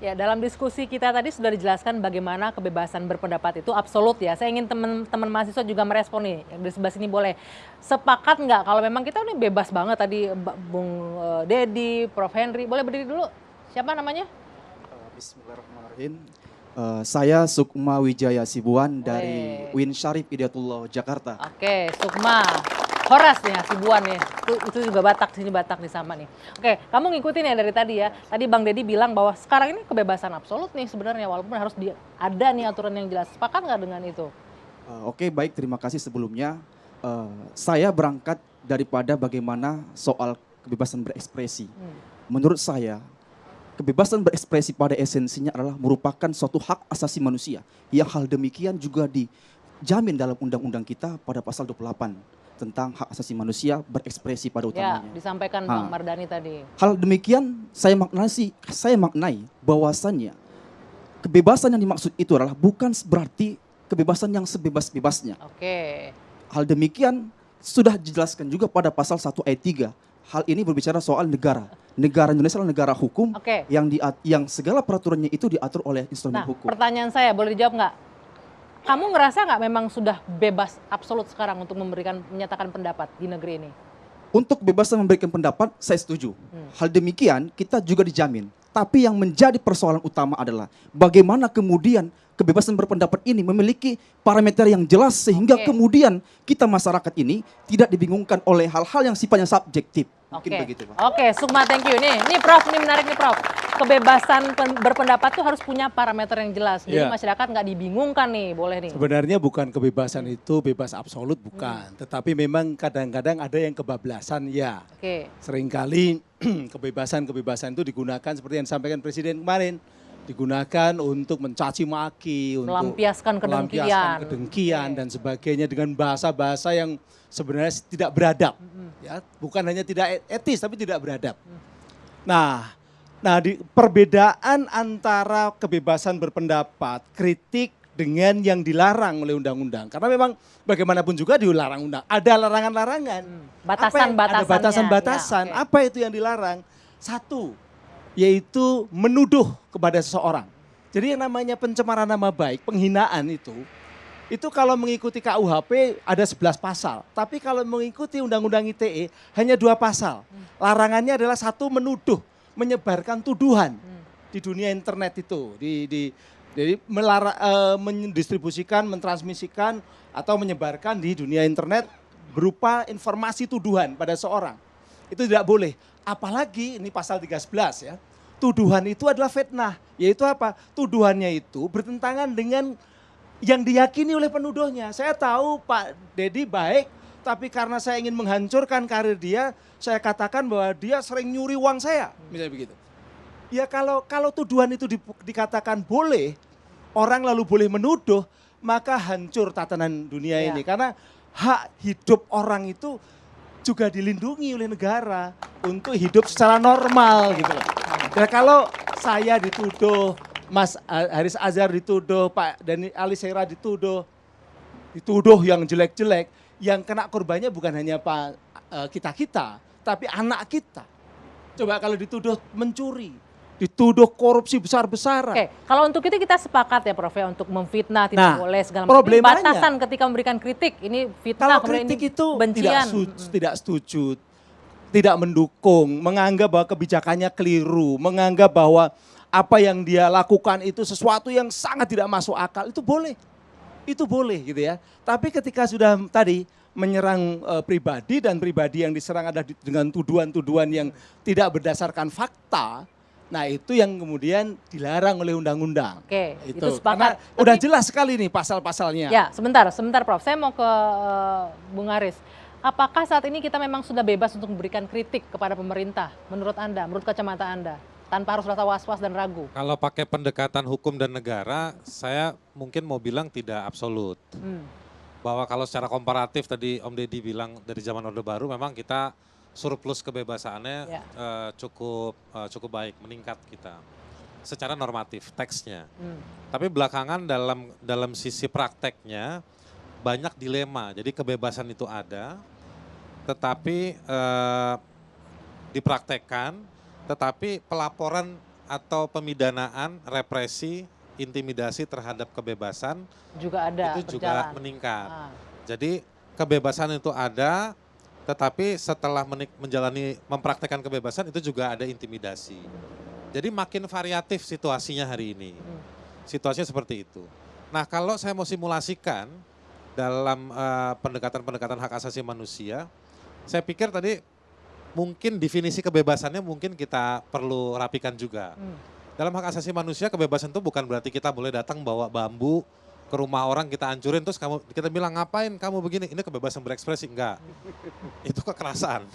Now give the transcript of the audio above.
Ya, dalam diskusi kita tadi sudah dijelaskan bagaimana kebebasan berpendapat itu absolut ya. Saya ingin teman-teman mahasiswa juga merespon nih, yang di sebelah sini boleh. Sepakat nggak kalau memang kita ini bebas banget tadi Bung Dedi, Prof. Henry, boleh berdiri dulu? Siapa namanya? Bismillahirrahmanirrahim. Saya Sukma Wijaya Sibuan dari Boleh. UIN Syarif Hidayatullah Jakarta. Oke, Sukma. Horas nih Hasibuan nih, itu juga Batak, sini Batak nih sama nih. Oke, kamu ngikutin ya dari tadi ya. Tadi Bang Dedi bilang bahwa sekarang ini kebebasan absolut nih sebenarnya, walaupun harus ada nih aturan yang jelas. Sepakat nggak dengan itu? Oke, baik, terima kasih sebelumnya. Saya berangkat daripada bagaimana soal kebebasan berekspresi. Menurut saya, kebebasan berekspresi pada esensinya adalah merupakan suatu hak asasi manusia. Yang hal demikian juga dijamin dalam undang-undang kita pada pasal 28 tentang hak asasi manusia berekspresi pada utamanya. Ya, disampaikan Bang Mardhani tadi. Hal demikian saya maknai bahwasannya kebebasan yang dimaksud itu adalah bukan berarti kebebasan yang sebebas-bebasnya. Oke. Hal demikian sudah dijelaskan juga pada pasal 1 ayat 3. Hal ini berbicara soal negara. Negara Indonesia adalah negara hukum yang segala peraturannya itu diatur oleh instrumen hukum. Pertanyaan saya boleh dijawab nggak? Kamu ngerasa nggak memang sudah bebas absolut sekarang untuk menyatakan pendapat di negeri ini? Untuk kebebasan memberikan pendapat, saya setuju. Hal demikian kita juga dijamin. Tapi yang menjadi persoalan utama adalah bagaimana kemudian kebebasan berpendapat ini memiliki parameter yang jelas sehingga kemudian kita masyarakat ini tidak dibingungkan oleh hal-hal yang sifatnya subjektif. Mungkin begitu, Pak. Oke, Sukma, thank you. Nih Prof, ini menarik nih Prof. Kebebasan berpendapat tuh harus punya parameter yang jelas. Jadi masyarakat nggak dibingungkan nih, boleh nih. Sebenarnya bukan kebebasan itu bebas absolut, bukan. Tetapi memang kadang-kadang ada yang kebablasan, ya. Seringkali kebebasan itu digunakan seperti yang disampaikan Presiden kemarin. Digunakan untuk mencaci maki, untuk melampiaskan kedengkian dan sebagainya dengan bahasa-bahasa yang sebenarnya tidak beradab. Ya, bukan hanya tidak etis tapi tidak beradab. Nah, di perbedaan antara kebebasan berpendapat, kritik dengan yang dilarang oleh undang-undang. Karena memang bagaimanapun juga dilarang undang. Ada larangan-larangan. Batasan-batasannya. Ada batasan-batasan. Ya, Apa itu yang dilarang? Satu, yaitu menuduh kepada seseorang. Jadi yang namanya pencemaran nama baik, penghinaan itu kalau mengikuti KUHP ada 11 pasal. Tapi kalau mengikuti Undang-Undang ITE hanya 2 pasal. Larangannya adalah satu, menuduh, menyebarkan tuduhan di dunia internet itu. Jadi mendistribusikan, mentransmisikan atau menyebarkan di dunia internet berupa informasi tuduhan pada seorang. Itu tidak boleh. Apalagi ini pasal 13 ya. Tuduhan itu adalah fitnah. Yaitu apa? Tuduhannya itu bertentangan dengan yang diyakini oleh penuduhnya. Saya tahu Pak Dedi baik, tapi karena saya ingin menghancurkan karir dia, saya katakan bahwa dia sering nyuri uang saya. Misalnya begitu. Ya kalau tuduhan itu dikatakan boleh, orang lalu boleh menuduh, maka hancur tatanan dunia ini. Karena hak hidup orang itu juga dilindungi oleh negara untuk hidup secara normal gitu loh. Dan kalau saya dituduh, Mas Haris Azhar dituduh, Pak Dani Alisera dituduh yang jelek-jelek, yang kena korbannya bukan hanya kita-kita, tapi anak kita. Coba kalau dituduh mencuri, dituduh korupsi besar-besaran. Oke, kalau untuk itu kita sepakat ya Prof ya, untuk memfitnah tidak boleh segala macam. Problemanya, batasan ketika memberikan kritik, ini kalau fitnah, kritik ini itu bencian. tidak setuju, tidak mendukung, menganggap bahwa kebijakannya keliru, menganggap bahwa apa yang dia lakukan itu sesuatu yang sangat tidak masuk akal, itu boleh. Itu boleh gitu ya. Tapi ketika sudah tadi menyerang pribadi dan pribadi yang diserang adalah dengan tuduhan-tuduhan yang tidak berdasarkan fakta, nah itu yang kemudian dilarang oleh undang-undang. Oke, itu sepakat. Karena udah jelas sekali nih pasal-pasalnya. Ya, sebentar Prof. Saya mau ke Bung Haris. Apakah saat ini kita memang sudah bebas untuk memberikan kritik kepada pemerintah menurut Anda, menurut kacamata Anda? Tanpa harus rasa was-was dan ragu. Kalau pakai pendekatan hukum dan negara, saya mungkin mau bilang tidak absolut. Bahwa kalau secara komparatif tadi Om Deddy bilang dari zaman Orde Baru memang kita surplus kebebasannya cukup baik, meningkat kita. Secara normatif teksnya. Tapi belakangan dalam sisi prakteknya banyak dilema. Jadi kebebasan itu ada, tetapi dipraktekkan, tetapi pelaporan atau pemidanaan, represi, intimidasi terhadap kebebasan Juga ada itu juga berjalan. meningkat. Ah. Jadi kebebasan itu ada, tetapi setelah mempraktekkan kebebasan itu juga ada intimidasi. Jadi makin variatif situasinya hari ini. Situasinya seperti itu. Nah kalau saya mau simulasikan dalam pendekatan-pendekatan hak asasi manusia, saya pikir tadi mungkin definisi kebebasannya mungkin kita perlu rapikan juga. Dalam hak asasi manusia kebebasan itu bukan berarti kita boleh datang bawa bambu ke rumah orang kita hancurin terus kita bilang ngapain kamu begini, ini kebebasan berekspresi, enggak. Itu kekerasan.